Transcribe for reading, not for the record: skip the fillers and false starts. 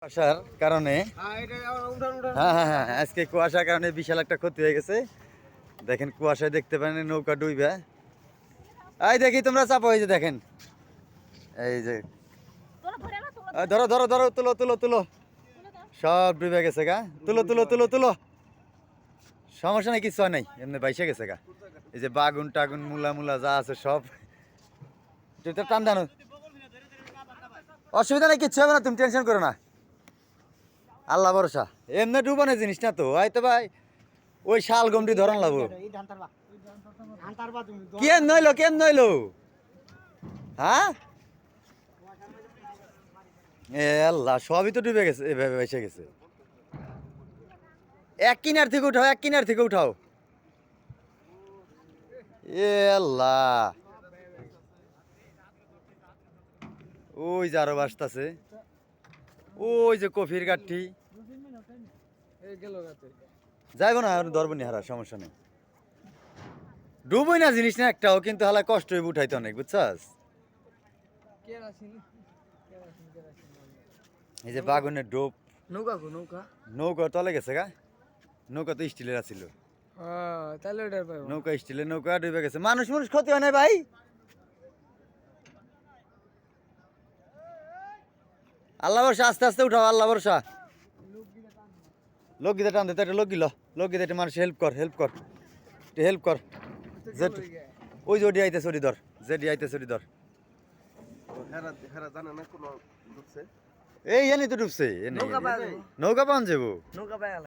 কুয়াশার কারণে হ্যাঁ আজকে কুয়াশার কারণে বিশাল একটা ক্ষতি হয়ে গেছে। দেখেন কুয়াশায় দেখতে পারেন নৌকা ডুইবে। এই দেখি তোমরা চাপো, এই যে দেখেন, এই যে ধরো ধরো ধরো, তুলো তুলো তুলো, সব ডুবে গেছে গা। তুলো তুলো তুলো তুলো, সমস্যা নাই, কিছু হয় নাই, এমনি বাইসে গেছে গা। এই যে বাগুন টাগুন মুলা মুলা যা আছে সব। তুই তো টান টানো, অসুবিধা নেই, কিচ্ছু হবে না, তুমি টেনশন করো না, আল্লাহ ভরসা। এমনি ডুবানো জিনিস না তো, হয়তো ভাই ওই শাল গমটি ধরন লাগবো। কেম নইলো, কেম নইলো, হ্যাঁ এ আল্লাহ, সবই তো ডুবে গেছে, এভাবে ভেসে গেছে। এক কিনার থেকে উঠাও, এক কিনার থেকে উঠাও। এ আল্লাহ, ওই যে আরো বাসতাছে, ওই যে কফির গাঠি যাইবো না, ধরবো নি হারা, সমস্যা নেই, ডুবই না জিনিস না একটাও, কিন্তু হালা কষ্ট হইব উঠাইতে অনেক, বুঝছাস। এই যে বাগুনের ডোপ, নৌকা গো নৌকা। নৌকা তলে গেছে গা। নৌকা তো স্টিলের আছিল, তাহলে ওটার পাবো। নৌকা স্টিলের, নৌকা ডুবে গেছে। মানুষ মানুষ ক্ষতি হয় না ভাই, আল্লাহ ভরসা, আস্তে আস্তে উঠাও, আল্লাহ ভরসা। লোক গীতা টানতে তো, একটা লোক গিল, লোক গীতা একটা মানুষ হেল্প কর, হেল্প কর, হেল্প কর। যে ওই যে ওডি আইতেছে, ওডি ধর, যেডি আইতেছে ওডি ধর। এই এনে তো ডুবছে, এনে নৌকা পাওয়া যাবো। নৌকা পান যাবো। নৌকা পাওয়া